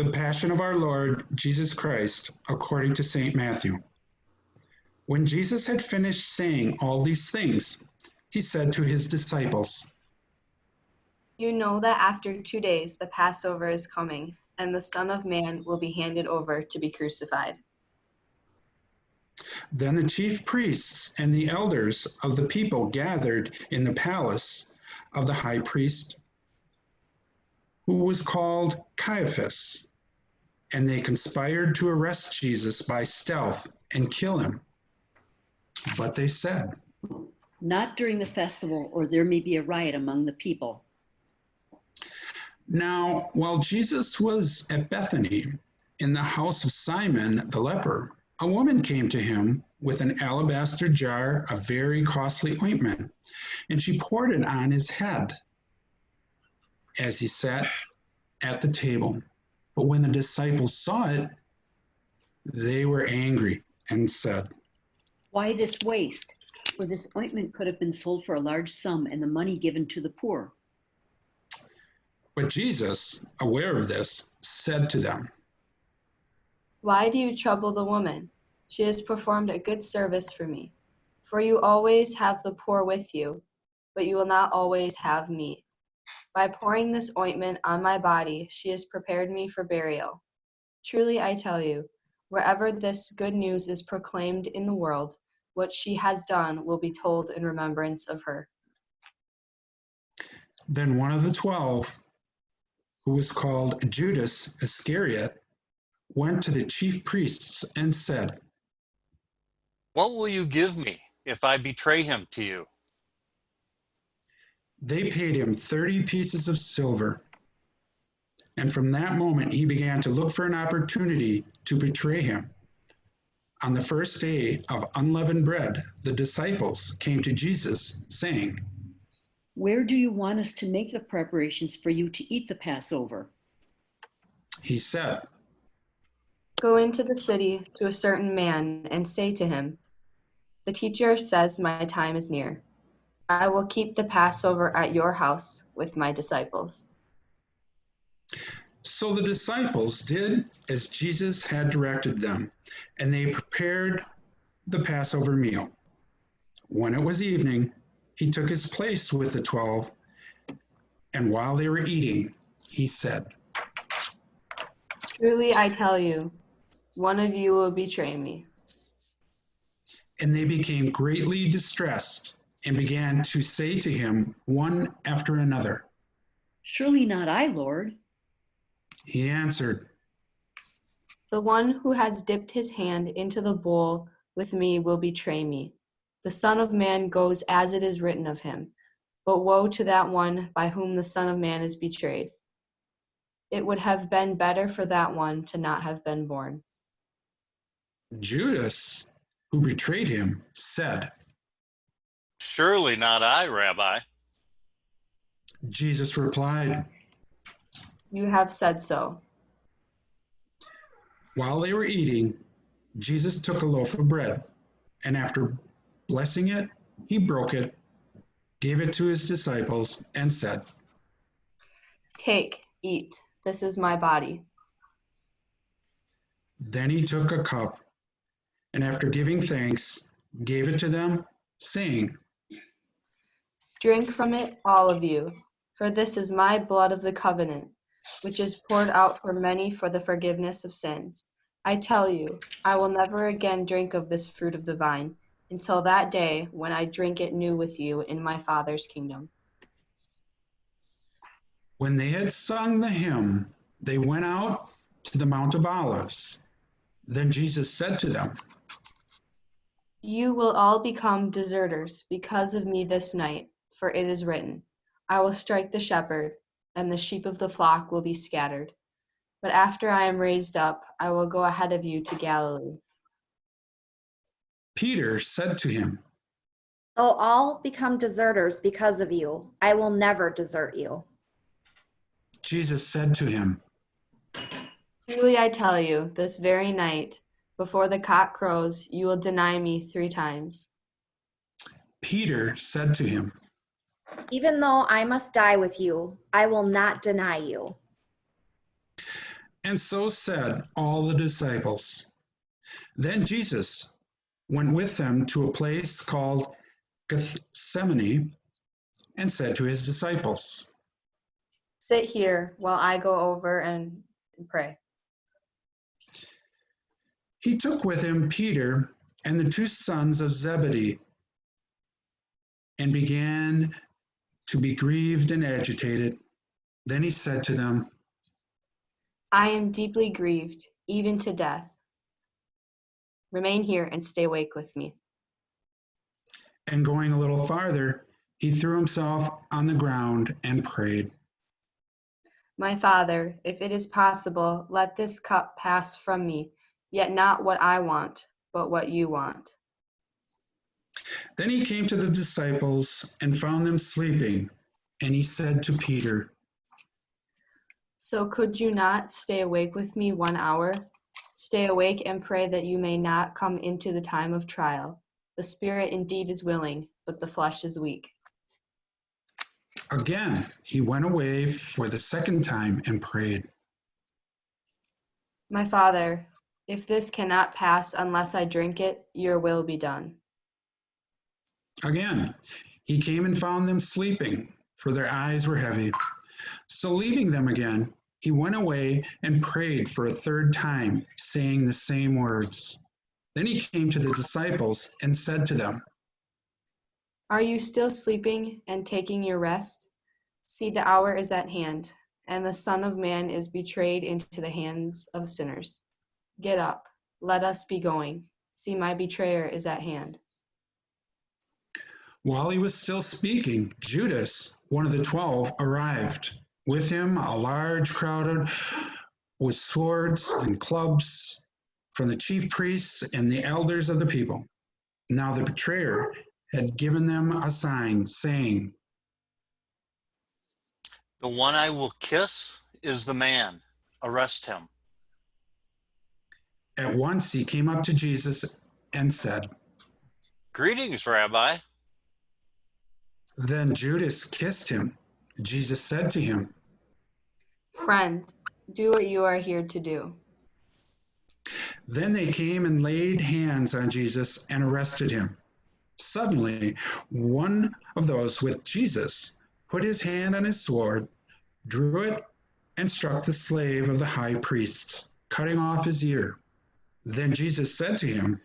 The Passion of our Lord Jesus Christ, according to St. Matthew. When Jesus had finished saying all these things, he said to his disciples, "You know that after 2 days the Passover is coming, and the Son of Man will be handed over to be crucified." Then the chief priests and the elders of the people gathered in the palace of the high priest, who was called Caiaphas, and they conspired to arrest Jesus by stealth and kill him. But they said, "Not during the festival, or there may be a riot among the people." Now, while Jesus was at Bethany, in the house of Simon the leper, a woman came to him with an alabaster jar of very costly ointment, and she poured it on his head as he sat at the table. But when the disciples saw it, they were angry and said, "Why this waste? For this ointment could have been sold for a large sum and the money given to the poor." But Jesus, aware of this, said to them, "Why do you trouble the woman? She has performed a good service for me. For you always have the poor with you, but you will not always have me. By pouring this ointment on my body, she has prepared me for burial. Truly I tell you, wherever this good news is proclaimed in the world, what she has done will be told in remembrance of her." Then one of the 12, who was called Judas Iscariot, went to the chief priests and said, "What will you give me if I betray him to you?" They paid him 30 pieces of silver. And from that moment, he began to look for an opportunity to betray him. On the first day of unleavened bread, the disciples came to Jesus, saying, "Where do you want us to make the preparations for you to eat the Passover?" He said, "Go into the city to a certain man and say to him, 'The teacher says my time is near. I will keep the Passover at your house with my disciples.'" So the disciples did as Jesus had directed them, and they prepared the Passover meal. When it was evening, he took his place with the 12, and while they were eating, he said, "Truly I tell you, one of you will betray me." And they became greatly distressed and began to say to him one after another, "Surely not I, Lord." He answered, "The one who has dipped his hand into the bowl with me will betray me. The Son of Man goes as it is written of him, but woe to that one by whom the Son of Man is betrayed. It would have been better for that one to not have been born." Judas, who betrayed him, said, "Surely not I, Rabbi." Jesus replied, "You have said so." While they were eating, Jesus took a loaf of bread, and after blessing it, he broke it, gave it to his disciples, and said, "Take, eat. This is my body." Then he took a cup, and after giving thanks, gave it to them, saying, "Drink from it, all of you, for this is my blood of the covenant, which is poured out for many for the forgiveness of sins. I tell you, I will never again drink of this fruit of the vine until that day when I drink it new with you in my Father's kingdom." When they had sung the hymn, they went out to the Mount of Olives. Then Jesus said to them, "You will all become deserters because of me this night, for it is written, 'I will strike the shepherd, and the sheep of the flock will be scattered.' But after I am raised up, I will go ahead of you to Galilee." Peter said to him, Though all become deserters because of you, I will never desert you. Jesus said to him, "Truly I tell you, this very night, before the cock crows, you will deny me 3 times." Peter said to him, Even though I must die with you, I will not deny you. And so said all the disciples. Then Jesus went with them to a place called Gethsemane and said to his disciples, Sit here while I go over and pray. He took with him Peter and the two sons of Zebedee and began to be grieved and agitated. Then he said to them, I am deeply grieved, even to death. Remain here and stay awake with me. And going a little farther, he threw himself on the ground and prayed. My Father, if it is possible, let this cup pass from me, yet not what I want, but what you want. Then he came to the disciples and found them sleeping, and he said to Peter, So could you not stay awake with me 1 hour? Stay awake and pray that you may not come into the time of trial. The spirit indeed is willing, but the flesh is weak. Again, he went away for the second time and prayed. My Father, if this cannot pass unless I drink it, your will be done. Again, he came and found them sleeping, for their eyes were heavy. So leaving them again, he went away and prayed for a third time, saying the same words. Then he came to the disciples and said to them, Are you still sleeping and taking your rest? See, the hour is at hand, and the Son of Man is betrayed into the hands of sinners. Get up, let us be going. See, my betrayer is at hand. While he was still speaking, Judas, one of the 12, arrived. With him, a large crowd with swords and clubs from the chief priests and the elders of the people. Now the betrayer had given them a sign, saying, The one I will kiss is the man. Arrest him. At once he came up to Jesus and said, Greetings, Rabbi. Then Judas kissed him. Jesus said to him, Friend, do what you are here to do. Then they came and laid hands on Jesus and arrested him. Suddenly, one of those with Jesus put his hand on his sword, drew it, and struck the slave of the high priest, cutting off his ear. Then Jesus said to him,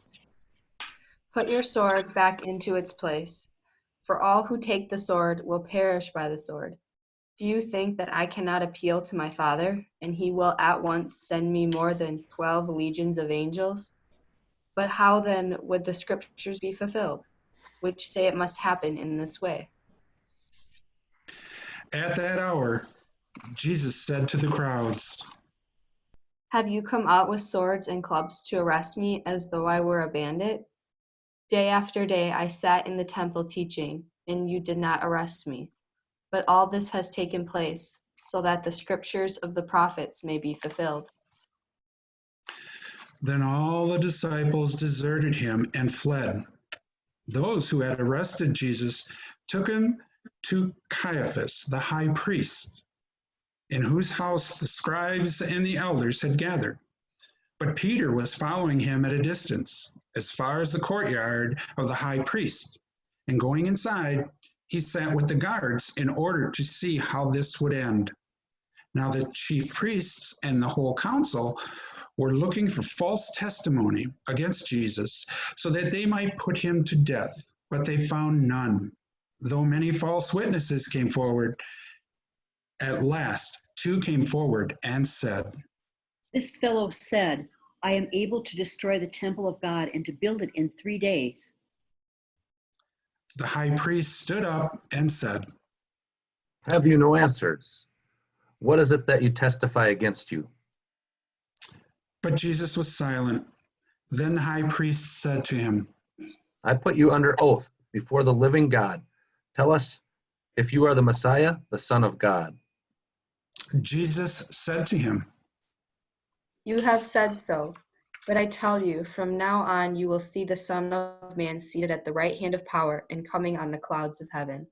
Put your sword back into its place, for all who take the sword will perish by the sword. Do you think that I cannot appeal to my Father, and he will at once send me more than 12 legions of angels? But how then would the scriptures be fulfilled, which say it must happen in this way? At that hour, Jesus said to the crowds, Have you come out with swords and clubs to arrest me as though I were a bandit? Day after day I sat in the temple teaching, and you did not arrest me. But all this has taken place so that the scriptures of the prophets may be fulfilled. Then all the disciples deserted him and fled. Those who had arrested Jesus took him to Caiaphas, the high priest, in whose house the scribes and the elders had gathered. But Peter was following him at a distance, as far as the courtyard of the high priest. And going inside, he sat with the guards in order to see how this would end. Now the chief priests and the whole council were looking for false testimony against Jesus so that they might put him to death, but they found none. Though many false witnesses came forward, at last 2 came forward and said, This fellow said, I am able to destroy the temple of God and to build it in 3 days. The high priest stood up and said, Have you no answers? What is it that you testify against you? But Jesus was silent. Then the high priest said to him, I put you under oath before the living God. Tell us if you are the Messiah, the Son of God. Jesus said to him, You have said so, but I tell you, from now on you will see the Son of Man seated at the right hand of power and coming on the clouds of heaven.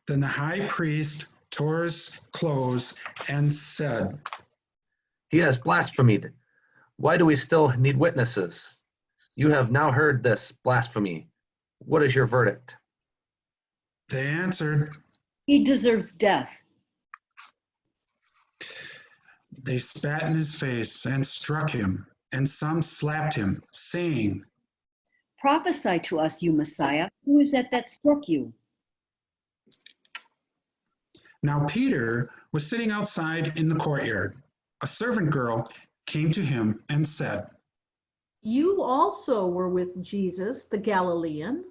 Then the high priest tore his clothes and said, He has blasphemed. Why do we still need witnesses? You have now heard this blasphemy. What is your verdict? They answered, He deserves death. they spat in his face and struck him, and some slapped him, saying, Prophesy to us, you Messiah. Who is that struck you? Now Peter was sitting outside in the courtyard. A servant girl came to him and said, You also were with Jesus, the Galilean.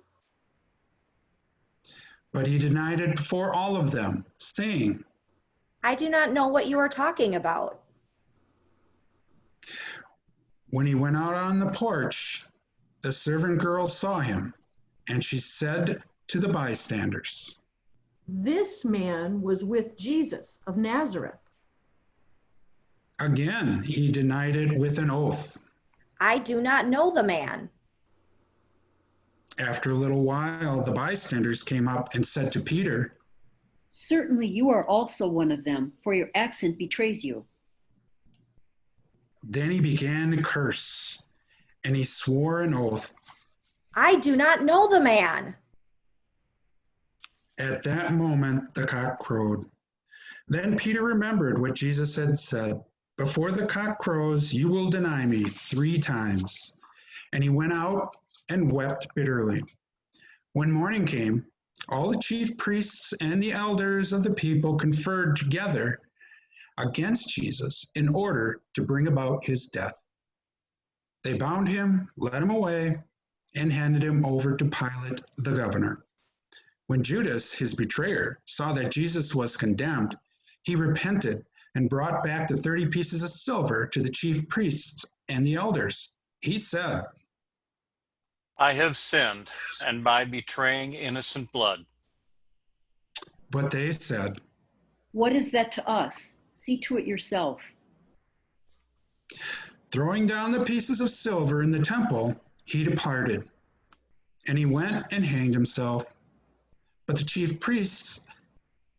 but he denied it before all of them, saying, I do not know what you are talking about. when he went out on the porch, the servant girl saw him, and she said to the bystanders, This man was with Jesus of Nazareth. again he denied it with an oath. I do not know the man. After a little while, the bystanders came up and said to Peter, Certainly you are also one of them, for your accent betrays you. then he began to curse, and he swore an oath. I do not know the man. At that moment, the cock crowed. Then Peter remembered what Jesus had said, before the cock crows, you will deny me 3 times. And he went out and wept bitterly. When morning came, all the chief priests and the elders of the people conferred together against Jesus in order to bring about his death. They bound him, led him away, and handed him over to Pilate, the governor. When Judas, his betrayer, saw that Jesus was condemned, he repented and brought back the 30 pieces of silver to the chief priests and the elders. He said, I have sinned, and by betraying innocent blood. but they said, What is that to us? See to it yourself. throwing down the pieces of silver in the temple, he departed. And he went and hanged himself. But the chief priests,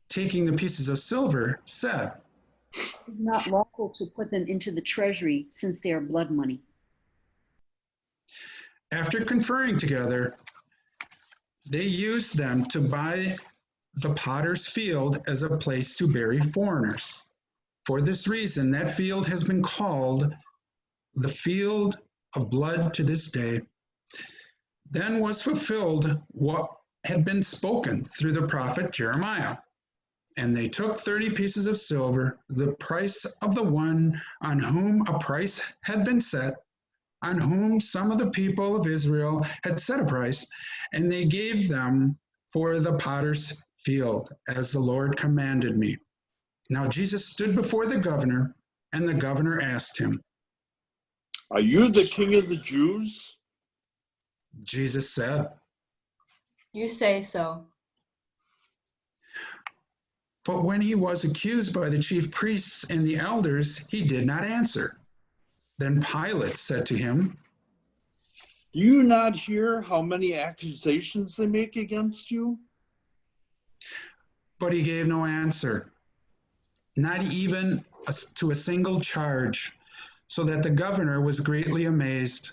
taking the pieces of silver, said, It is not lawful to put them into the treasury, since they are blood money. after conferring together, they used them to buy the potter's field as a place to bury foreigners. For this reason, that field has been called the field of blood to this day. Then was fulfilled what had been spoken through the prophet Jeremiah. And they took 30 pieces of silver, the price of the one on whom a price had been set, on whom some of the people of Israel had set a price, and they gave them for the potter's field, as the Lord commanded me. Now Jesus stood before the governor, and the governor asked him, Are you the king of the Jews? Jesus said, You say so. but when he was accused by the chief priests and the elders, he did not answer. Then Pilate said to him, Do you not hear how many accusations they make against you? but he gave no answer, not even to a single charge, so that the governor was greatly amazed.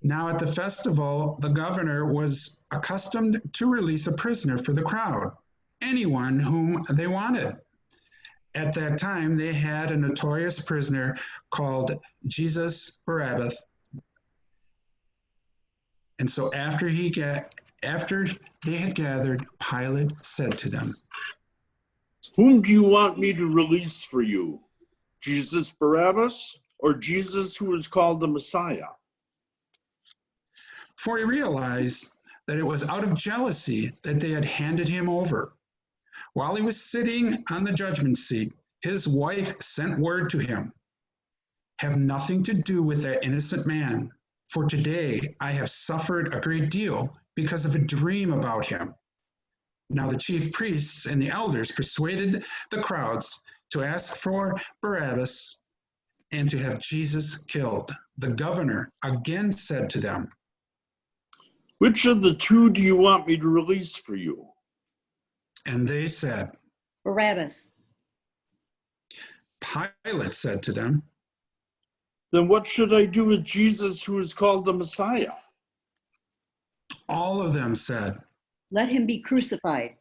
Now at the festival, the governor was accustomed to release a prisoner for the crowd, anyone whom they wanted. At that time, they had a notorious prisoner called Jesus Barabbas. And so after they had gathered, Pilate said to them, Whom do you want me to release for you? Jesus Barabbas or Jesus who is called the Messiah? for he realized that it was out of jealousy that they had handed him over. While he was sitting on the judgment seat, his wife sent word to him, have nothing to do with that innocent man, for today I have suffered a great deal because of a dream about him. Now the chief priests and the elders persuaded the crowds to ask for Barabbas and to have Jesus killed. The governor again said to them, Which of the two do you want me to release for you? and they said, Barabbas. Pilate said to them, Then what should I do with Jesus who is called the Messiah? all of them said. Let him be crucified.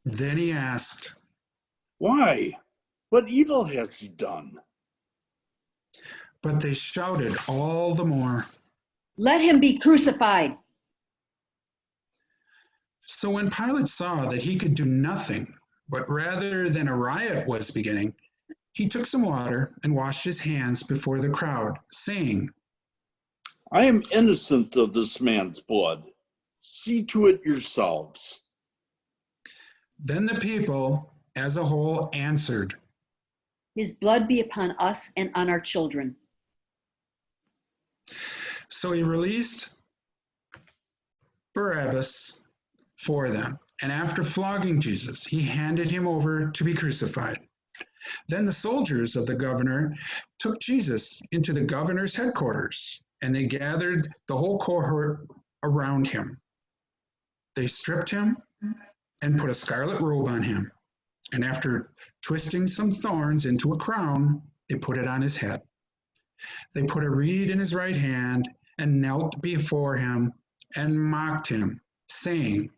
Then he asked, Why? What evil has he done? but they shouted all the more. Let him be crucified. So when Pilate saw that he could do nothing, but rather than a riot was beginning, he took some water and washed his hands before the crowd, saying, I am innocent of this man's blood. See to it yourselves. Then the people as a whole answered, His blood be upon us and on our children. So he released Barabbas for them, and after flogging Jesus, he handed him over to be crucified. Then the soldiers of the governor took Jesus into the governor's headquarters, and they gathered the whole cohort around him. They stripped him and put a scarlet robe on him, and after twisting some thorns into a crown, they put it on his head. They put a reed in his right hand and knelt before him and mocked him, saying,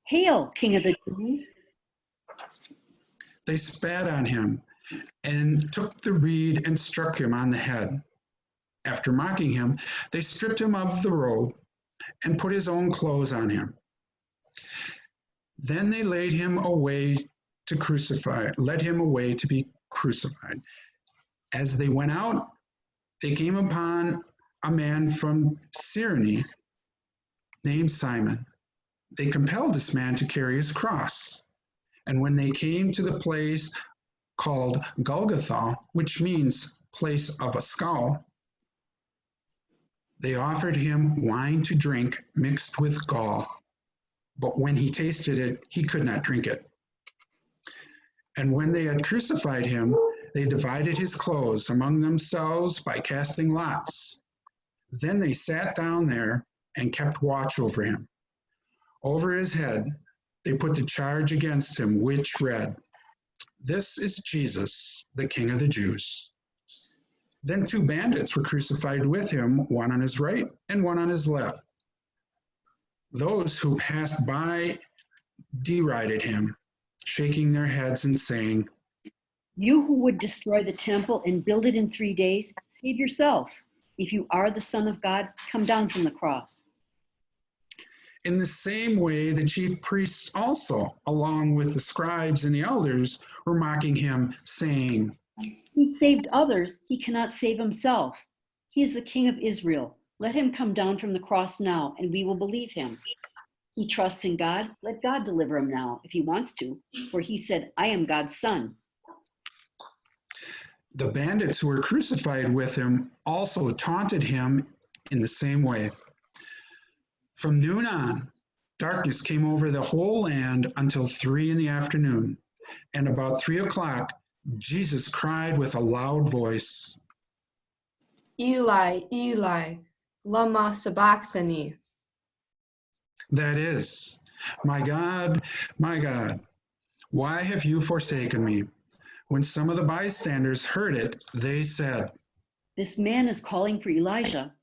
Hail, King of the Jews. They spat on him and took the reed and struck him on the head. After mocking him, they stripped him of the robe and put his own clothes on him. Then they led him away to be crucified. As they went out, they came upon a man from Cyrene named Simon. They compelled this man to carry his cross. And when they came to the place called Golgotha, which means place of a skull, they offered him wine to drink mixed with gall. But when he tasted it, he could not drink it. And when they had crucified him, they divided his clothes among themselves by casting lots. Then they sat down there and kept watch over him. Over his head, they put the charge against him, which read, This is Jesus, the King of the Jews. Then 2 bandits were crucified with him, one on his right and one on his left. Those who passed by derided him, shaking their heads and saying, You who would destroy the temple and build it in 3 days, save yourself. If you are the Son of God, come down from the cross. In the same way, the chief priests also, along with the scribes and the elders, were mocking him, saying, He saved others, he cannot save himself. He is the King of Israel. Let him come down from the cross now, and we will believe him. He trusts in God. Let God deliver him now, if he wants to, for he said, I am God's son. The bandits who were crucified with him also taunted him in the same way. From noon on, darkness came over the whole land until 3 p.m, and about 3 o'clock, Jesus cried with a loud voice, Eli, Eli, lama sabachthani. that is, my God, why have you forsaken me? When some of the bystanders heard it, they said, This man is calling for Elijah.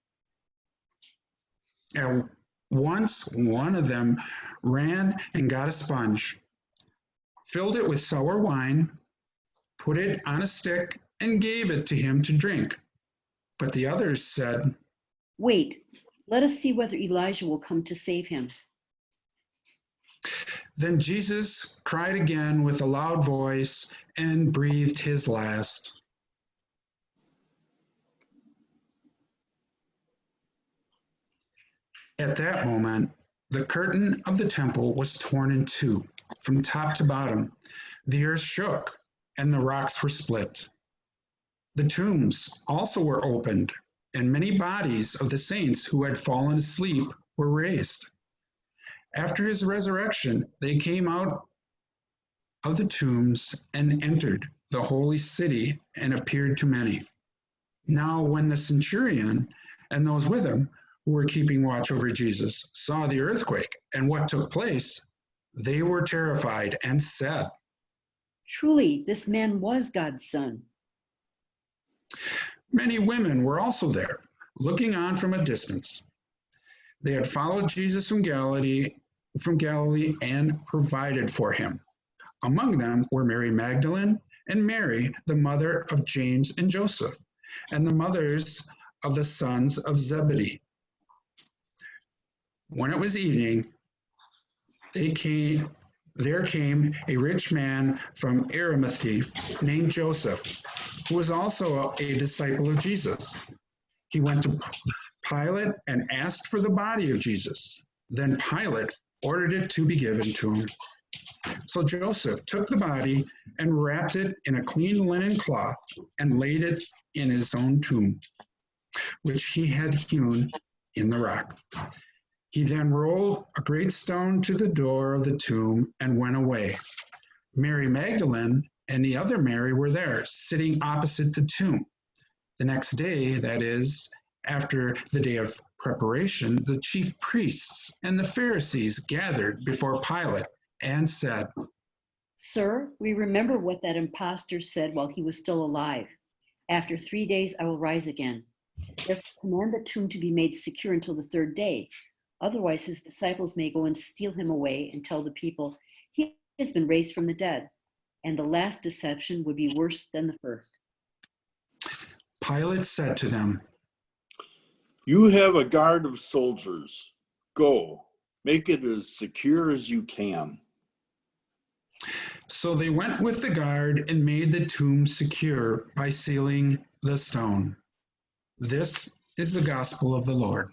At once one of them ran and got a sponge, filled it with sour wine, put it on a stick, and gave it to him to drink. But the others said, Wait, let us see whether Elijah will come to save him. Then Jesus cried again with a loud voice and breathed his last. At that moment, the curtain of the temple was torn in 2, from top to bottom. The earth shook, and the rocks were split. The tombs also were opened, and many bodies of the saints who had fallen asleep were raised. After his resurrection, they came out of the tombs and entered the holy city and appeared to many. Now, when the centurion and those with him who were keeping watch over Jesus saw the earthquake and what took place, they were terrified and said, Truly, this man was God's son. Many women were also there, looking on from a distance. They had followed Jesus from Galilee and provided for him. Among them were Mary Magdalene and Mary, the mother of James and Joseph, and the mothers of the sons of Zebedee. When it was evening, there came a rich man from Arimathea named Joseph, who was also a disciple of Jesus. He went to Pilate and asked for the body of Jesus. Then Pilate ordered it to be given to him. So Joseph took the body and wrapped it in a clean linen cloth and laid it in his own tomb, which he had hewn in the rock. He then rolled a great stone to the door of the tomb and went away. Mary Magdalene and the other Mary were there, sitting opposite the tomb. The next day, that is, after the day of preparation, the chief priests and the Pharisees gathered before Pilate and said, Sir, we remember what that impostor said while he was still alive. After 3 days, I will rise again. Therefore, command the tomb to be made secure until the third day. Otherwise, his disciples may go and steal him away and tell the people, he has been raised from the dead. And the last deception would be worse than the first. Pilate said to them, You have a guard of soldiers. Go, make it as secure as you can. So they went with the guard and made the tomb secure by sealing the stone. This is the gospel of the Lord.